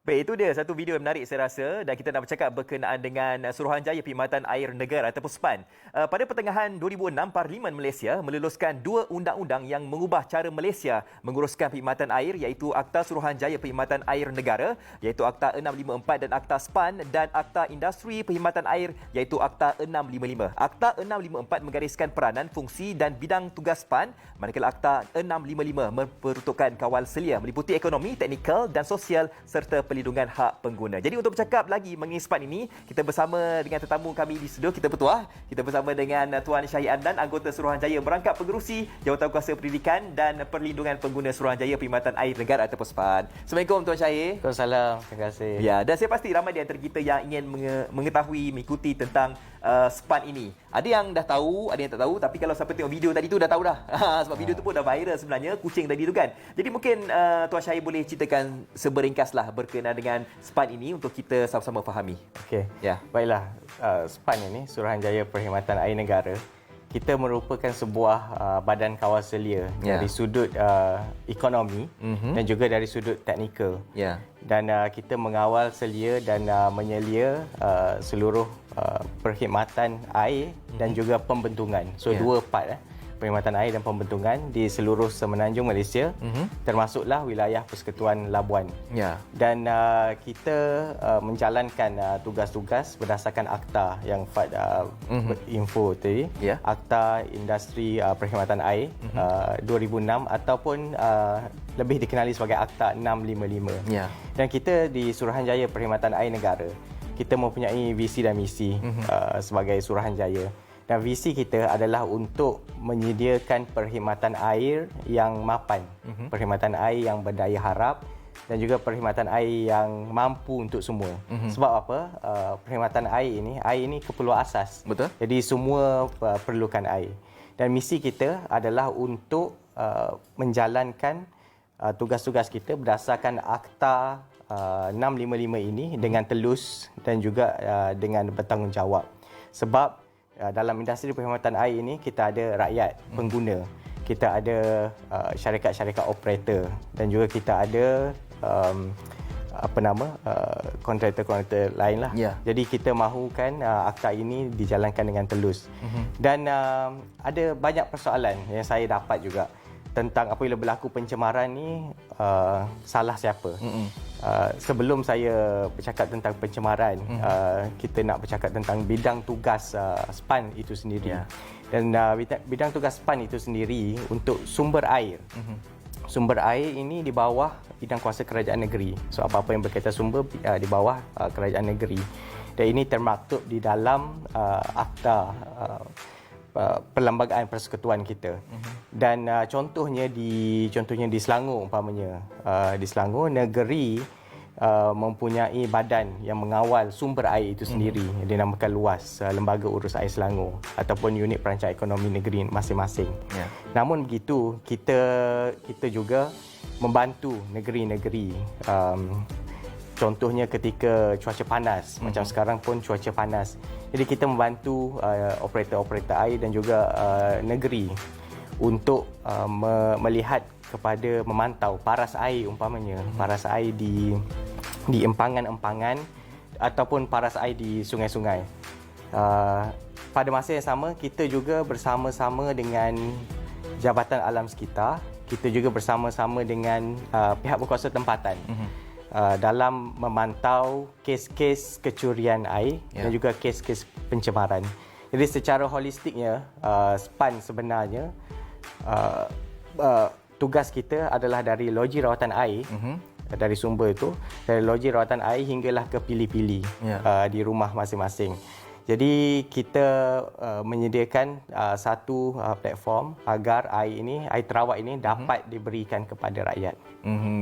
Baik, itu dia satu video yang menarik saya rasa dan kita nak bercakap berkenaan dengan Suruhanjaya Perkhidmatan Air Negara ataupun SPAN. Pada pertengahan 2006, Parlimen Malaysia meluluskan dua undang-undang yang mengubah cara Malaysia menguruskan perkhidmatan air iaitu Akta Suruhanjaya Perkhidmatan Air Negara iaitu Akta 654 dan Akta SPAN dan Akta Industri Perkhidmatan Air iaitu Akta 655. Akta 654 menggariskan peranan, fungsi dan bidang tugas SPAN manakala Akta 655 memperuntukkan kawal selia meliputi ekonomi, teknikal dan sosial serta perlindungan hak pengguna. Jadi untuk bercakap lagi mengenai SPAN ini, kita bersama dengan tetamu kami di studio, kita bertuah. Kita bersama dengan Tuan Syahid Adnan, anggota Suruhanjaya Merangkap Pengerusi Jawatan Kuasa Pendidikan dan Perlindungan Pengguna Suruhanjaya Perkhidmatan Air Negara ataupun SPAN. Assalamualaikum Tuan Syahid. Waalaikumsalam. Terima kasih. Ya, dan saya pasti ramai di antara kita yang ingin mengetahui, mengikuti tentang SPAN ini. Ada yang dah tahu, ada yang tak tahu, tapi kalau siapa tengok video tadi tu dah tahu dah. Sebab video tu pun dah viral sebenarnya, kucing tadi tu kan. Jadi mungkin Tuan Syahid boleh ceritakan seberingkaslah berkenaan dengan SPAN ini untuk kita sama-sama fahami. Okey. Ya. Baiklah, SPAN ini, Suruhanjaya Perkhidmatan Air Negara, kita merupakan sebuah badan kawal selia dari sudut ekonomi dan juga dari sudut teknikal. Ya. Dan kita mengawal selia dan menyelia seluruh perkhidmatan air dan juga pembentungan. So dua part perkhidmatan air dan pembentungan di seluruh semenanjung Malaysia, termasuklah wilayah Persekutuan Labuan. Ya. Dan kita menjalankan tugas-tugas berdasarkan akta yang Fad info tadi, Akta Industri Perkhidmatan Air 2006 ataupun lebih dikenali sebagai Akta 655. Ya. Dan kita di Suruhanjaya Perkhidmatan Air Negara, kita mempunyai visi dan misi sebagai Suruhanjaya. Dan visi kita adalah untuk menyediakan perkhidmatan air yang mapan, perkhidmatan air yang berdaya harap dan juga perkhidmatan air yang mampu untuk semua. Sebab apa? Perkhidmatan air ini keperluan asas. Betul. Jadi semua perlukan air. Dan misi kita adalah untuk menjalankan tugas-tugas kita berdasarkan Akta 655 ini dengan telus dan juga dengan bertanggungjawab. Sebab dalam industri perkhidmatan air ini kita ada rakyat pengguna, kita ada syarikat-syarikat operator dan juga kita ada kontraktor-kontraktor lain lah. Jadi kita mahukan akta ini dijalankan dengan telus. Dan ada banyak persoalan yang saya dapat juga tentang apabila berlaku pencemaran ni, salah siapa. Sebelum saya bercakap tentang pencemaran, kita nak bercakap tentang bidang tugas SPAN itu sendiri. Dan bidang tugas SPAN itu sendiri untuk sumber air. Sumber air ini di bawah bidang kuasa kerajaan negeri. So apa-apa yang berkaitan sumber di bawah kerajaan negeri. Dan ini termaktub di dalam akta perlembagaan persekutuan kita. Dan contohnya di Selangor umpamanya, di Selangor negeri mempunyai badan yang mengawal sumber air itu sendiri, dinamakan LUAS, Lembaga Urus Air Selangor ataupun unit perancang ekonomi negeri masing-masing. Namun begitu, kita juga membantu negeri-negeri, contohnya ketika cuaca panas, macam sekarang pun cuaca panas. Jadi kita membantu operator-operator air dan juga negeri untuk melihat kepada memantau paras air umpamanya, paras air di empangan-empangan ataupun paras air di sungai-sungai. Pada masa yang sama, kita juga bersama-sama dengan Jabatan Alam Sekitar, kita juga bersama-sama dengan pihak berkuasa tempatan dalam memantau kes-kes kecurian air dan juga kes-kes pencemaran. Jadi secara holistiknya, SPAN sebenarnya tugas kita adalah dari loji rawatan air, dari sumber itu, dari loji rawatan air hinggalah ke pili-pili di rumah masing-masing. Jadi kita menyediakan satu platform agar air terawat ini dapat diberikan kepada rakyat.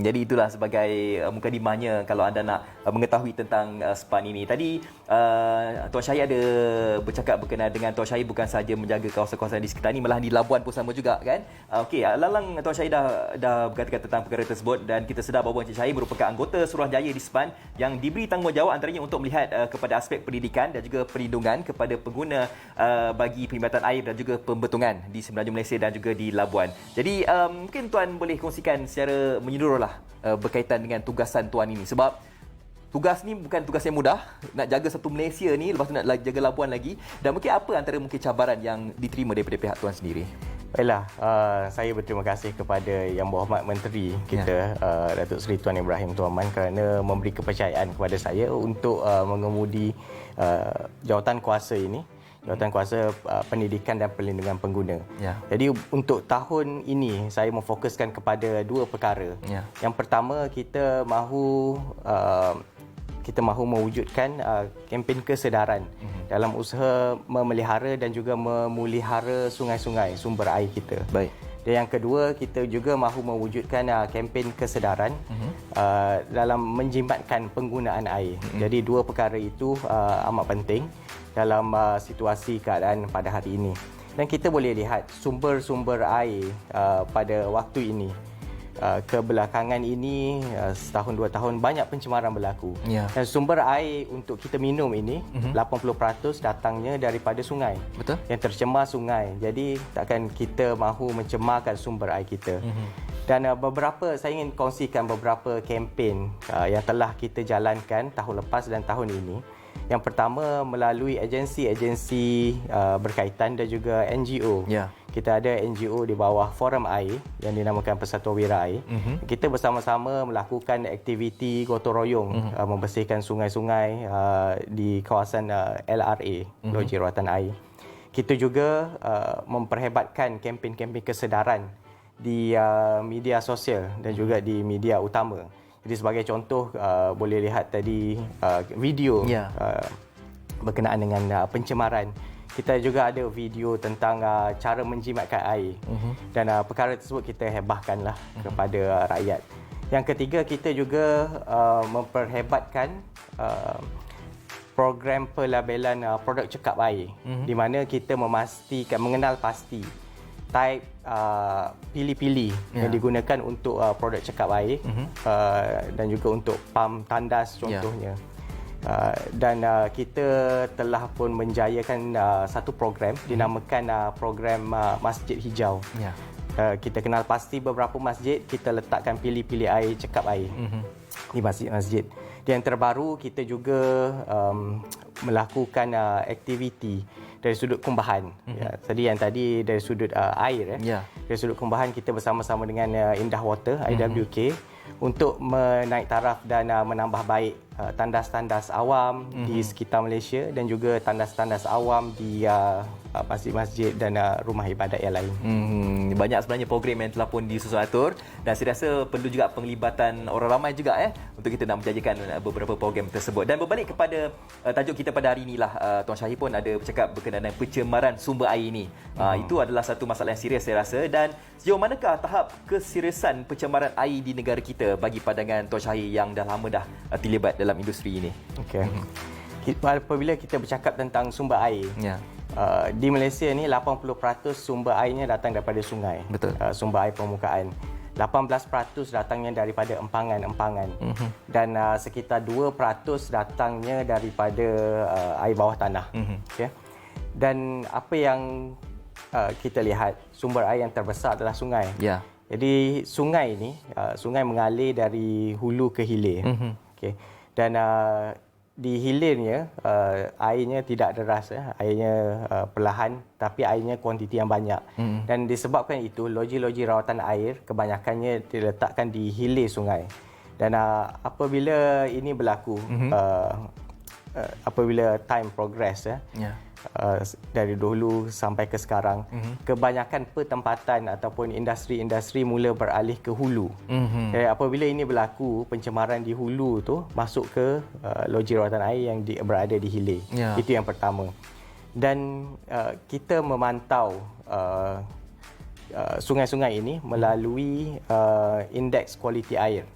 Jadi itulah sebagai mukadimahnya kalau anda nak mengetahui tentang SPAN ini. Tadi Tuan Syahid ada bercakap berkenaan dengan Tuan Syahid bukan sahaja menjaga kawasan-kawasan di sekitar ini, malah di Labuan pun sama juga kan. Okey, lalang Tuan Syahid dah berkata tentang perkara tersebut dan kita sedar bahawa Encik Syahid merupakan anggota Suruhanjaya di SPAN yang diberi tanggungjawab antaranya untuk melihat kepada aspek pendidikan dan juga perlindungan kepada pengguna bagi perkhidmatan air dan juga pembetungan di semenanjung Malaysia dan juga di Labuan. Jadi mungkin Tuan boleh kongsikan secara menyeluruhlah berkaitan dengan tugasan Tuan ini sebab tugas ni bukan tugas yang mudah. Nak jaga satu Malaysia ni, lepas tu nak jaga Labuan lagi. Dan mungkin apa antara mungkin cabaran yang diterima daripada pihak tuan sendiri? Baiklah, saya berterima kasih kepada Yang Berhormat Menteri kita, Datuk Seri Tuan Ibrahim Tuan Man, kerana memberi kepercayaan kepada saya untuk mengemudi jawatan kuasa ini, jawatan kuasa pendidikan dan perlindungan pengguna. Jadi untuk tahun ini saya memfokuskan kepada dua perkara. Yang pertama, kita mahu mewujudkan kempen kesedaran dalam usaha memelihara dan juga memulihara sungai-sungai sumber air kita. Baik. Dan yang kedua, kita juga mahu mewujudkan kempen kesedaran dalam menjimatkan penggunaan air. Jadi dua perkara itu amat penting dalam situasi keadaan pada hari ini. Dan kita boleh lihat sumber-sumber air pada waktu ini. Kebelakangan ini, setahun dua tahun, banyak pencemaran berlaku. Dan sumber air untuk kita minum ini, 80% datangnya daripada sungai. Betul. Yang tercemar sungai. Jadi takkan kita mahu mencemarkan sumber air kita. Dan saya ingin kongsikan beberapa kempen yang telah kita jalankan tahun lepas dan tahun ini. Yang pertama, melalui agensi-agensi berkaitan dan juga NGO. Kita ada NGO di bawah Forum Air yang dinamakan Persatuan Wira Air. Kita bersama-sama melakukan aktiviti gotong royong membersihkan sungai-sungai di kawasan LRA, Loji Rawatan Air. Kita juga memperhebatkan kempen-kempen kesedaran di media sosial dan juga di media utama. Jadi sebagai contoh, boleh lihat tadi video berkenaan dengan pencemaran. Kita juga ada video tentang cara menjimatkan air. Dan perkara tersebut kita hebahkanlah kepada rakyat. Yang ketiga, kita juga memperhebatkan program pelabelan produk cekap air, di mana kita memastikan, mengenal pasti type pili-pili yang digunakan untuk produk cekap air dan juga untuk pam tandas contohnya. Dan kita telah pun menjayakan satu program dinamakan program Masjid Hijau. Kita kenal pasti beberapa masjid, kita letakkan pili-pili air, cekap air di masjid-masjid. Dan yang terbaru, kita juga melakukan aktiviti dari sudut kumbahan. Tadi dari sudut air. Dari sudut kumbahan, kita bersama-sama dengan Indah Water, IWK, untuk menaik taraf dan menambah baik tandas-tandas awam di sekitar Malaysia dan juga tandas-tandas awam di masjid-masjid dan rumah ibadat yang lain. Banyak sebenarnya program yang telah pun disusun atur, dan saya rasa perlu juga penglibatan orang ramai juga untuk kita nak menjajakan beberapa program tersebut. Dan berbalik kepada tajuk kita pada hari inilah, Tuan Syahir pun ada bercakap berkenaan dengan pencemaran sumber air ini. Itu adalah satu masalah yang serius saya rasa. Dan sejauh manakah tahap keseriusan pencemaran air di negara kita bagi pandangan Tuan Syahir yang dah lama dah terlibat dalam industri ini? Apabila kita bercakap tentang sumber air, di Malaysia ni 80% sumber airnya datang daripada sungai. Betul. Sumber air permukaan. 18% datangnya daripada empangan-empangan. Dan sekitar 2% datangnya daripada air bawah tanah. Dan apa yang kita lihat, sumber air yang terbesar adalah sungai. Jadi sungai ni, sungai mengalir dari hulu ke hilir. Dan di hilirnya, airnya tidak deras, airnya perlahan, tapi airnya kuantiti yang banyak. Dan disebabkan itu, loji-loji rawatan air kebanyakannya diletakkan di hilir sungai. Dan apabila ini berlaku, apabila time progress, dari dahulu sampai ke sekarang, kebanyakan pertempatan ataupun industri-industri mula beralih ke hulu. Jadi apabila ini berlaku, pencemaran di hulu tu masuk ke loji rawatan air yang berada di hilir. Itu yang pertama. Dan kita memantau sungai-sungai ini melalui indeks kualiti air.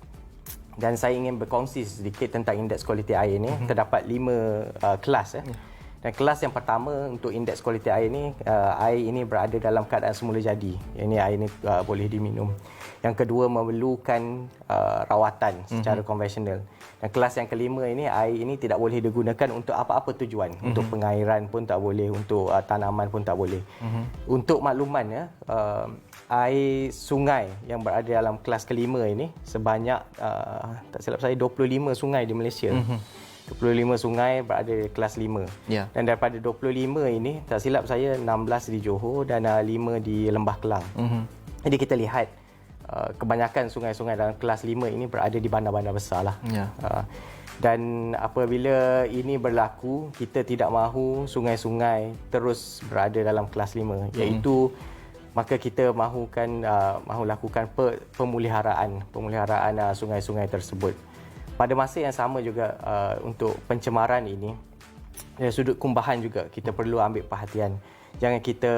Dan saya ingin berkongsi sedikit tentang indeks kualiti air ini. Terdapat 5 kelas. Dan kelas yang pertama untuk indeks kualiti air ini berada dalam keadaan semula jadi. Ini air ini boleh diminum. Yang kedua, memerlukan rawatan secara konvensional. Dan kelas yang kelima ini, air ini tidak boleh digunakan untuk apa-apa tujuan. Untuk pengairan pun tak boleh, untuk tanaman pun tak boleh. Untuk makluman ya, air sungai yang berada dalam kelas kelima ini sebanyak tak silap saya 25 sungai di Malaysia. 25 sungai berada di kelas 5. Ya. Dan daripada 25 ini, tak silap saya 16 di Johor dan 5 di Lembah Kelang. Jadi kita lihat kebanyakan sungai-sungai dalam kelas 5 ini berada di bandar-bandar besar lah. Ya. Dan apabila ini berlaku, kita tidak mahu sungai-sungai terus berada dalam kelas 5, iaitu maka kita mahu lakukan pemeliharaan sungai-sungai tersebut. Pada masa yang sama juga untuk pencemaran ini, dari sudut kumbahan juga kita perlu ambil perhatian. Jangan kita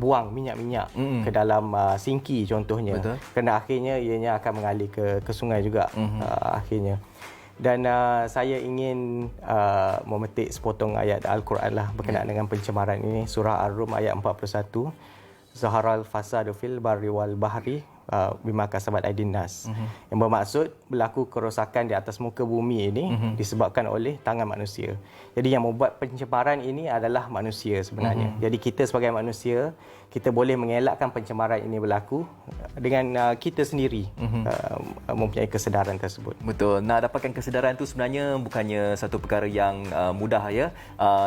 buang minyak-minyak ke dalam sinki contohnya. Betul. Kerana akhirnya ianya akan mengalir ke sungai juga akhirnya. Dan saya ingin memetik sepotong ayat Al-Quran lah berkenaan dengan pencemaran ini. Surah Ar-Rum ayat 41. Zaharal fasadu fil barri wal bahri bima kasabat aydin nas. Yang bermaksud berlaku kerosakan di atas muka bumi ini disebabkan oleh tangan manusia. Jadi yang membuat pencemaran ini adalah manusia sebenarnya. Jadi kita sebagai manusia, kita boleh mengelakkan pencemaran ini berlaku dengan kita sendiri mempunyai kesedaran tersebut. Betul. Nak dapatkan kesedaran tu sebenarnya bukannya satu perkara yang mudah ya.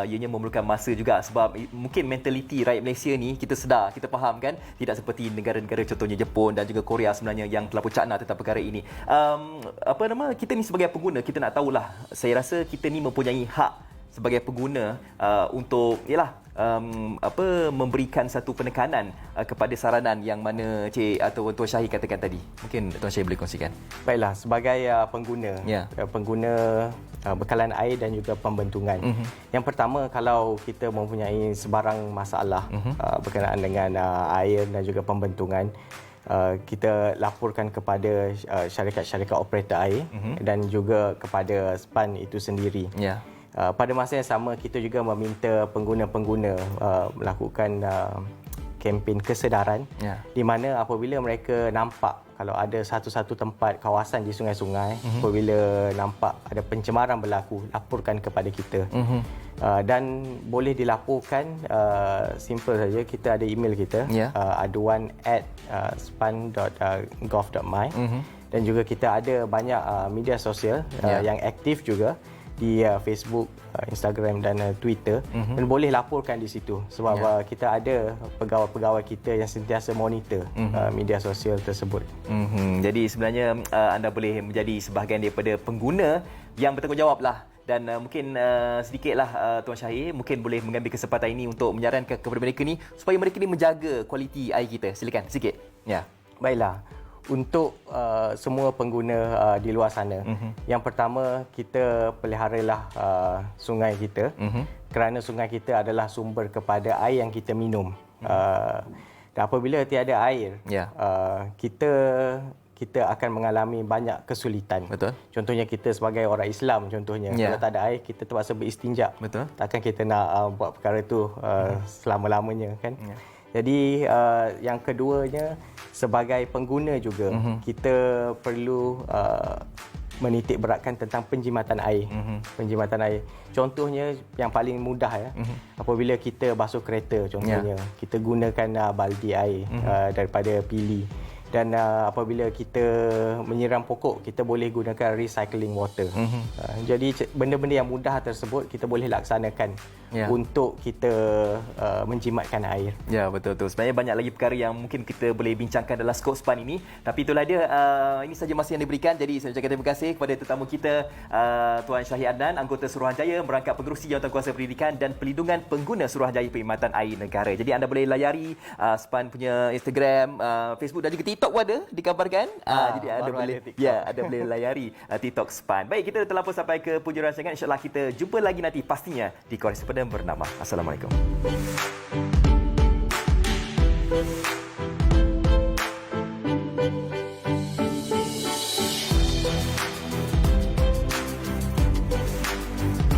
Ianya memerlukan masa juga sebab mungkin mentaliti rakyat Malaysia ni kita sedar, kita faham kan, tidak seperti negara-negara contohnya Jepun dan juga Korea sebenarnya yang terlalu cakna tentang perkara ini. Kita ni sebagai pengguna, kita nak tahulah. Saya rasa kita ni mempunyai hak sebagai pengguna untuk memberikan satu penekanan kepada saranan yang mana Cik atau Tuan Syahir katakan tadi. Mungkin Tuan Syahir boleh kongsikan. Baiklah, sebagai pengguna, pengguna bekalan air dan juga pembentungan. Yang pertama, kalau kita mempunyai sebarang masalah berkenaan dengan air dan juga pembentungan, kita laporkan kepada syarikat-syarikat operator air dan juga kepada SPAN itu sendiri. Pada masa yang sama, kita juga meminta pengguna-pengguna melakukan kempen kesedaran di mana apabila mereka nampak kalau ada satu-satu tempat kawasan di sungai-sungai, apabila nampak ada pencemaran berlaku, laporkan kepada kita. Dan boleh dilaporkan, simple saja, kita ada email kita, aduan@span.gov.my, dan juga kita ada banyak media sosial yang aktif juga di Facebook, Instagram dan Twitter, dan boleh laporkan di situ sebab kita ada pegawai-pegawai kita yang sentiasa monitor media sosial tersebut. Jadi sebenarnya anda boleh menjadi sebahagian daripada pengguna yang bertanggungjawab lah. Dan mungkin sedikitlah Tuan Syahir mungkin boleh mengambil kesempatan ini untuk menyarankan kepada mereka ni supaya mereka ni menjaga kualiti air kita. Silakan sikit. Baiklah. Untuk semua pengguna di luar sana, yang pertama, kita peliharalah sungai kita, kerana sungai kita adalah sumber kepada air yang kita minum. Dan apabila tiada air, kita akan mengalami banyak kesulitan. Betul. Contohnya kita sebagai orang Islam contohnya, kalau tak ada air, kita terpaksa beristinja. Betul. Takkan kita nak buat perkara itu selama-lamanya kan. Jadi yang keduanya, sebagai pengguna juga, kita perlu menitik beratkan tentang penjimatan air. Penjimatan air. Contohnya yang paling mudah apabila kita basuh kereta contohnya, kita gunakan baldi air daripada pili. Dan apabila kita menyiram pokok, kita boleh gunakan recycling water. Jadi benda-benda yang mudah tersebut kita boleh laksanakan untuk kita menjimatkan air. Ya, betul-betul. Sebenarnya banyak lagi perkara yang mungkin kita boleh bincangkan dalam skop SPAN ini. Tapi itulah dia, ini saja masa yang diberikan. Jadi saya ucapkan terima kasih kepada tetamu kita, Tuan Syahir Adnan, anggota Suruhanjaya, merangkap pengerusi Jawatankuasa Pendidikan dan Pelindungan Pengguna Suruhanjaya Perkhidmatan Air Negara. Jadi anda boleh layari SPAN punya Instagram, Facebook dan juga TikTok pun ada dikabarkan. Jadi anda boleh ada boleh layari TikTok SPAN. Baik, kita telah pun sampai ke penghujung rancangan. InsyaAllah kita jumpa lagi nanti pastinya di Koresponden Bernama. Assalamualaikum.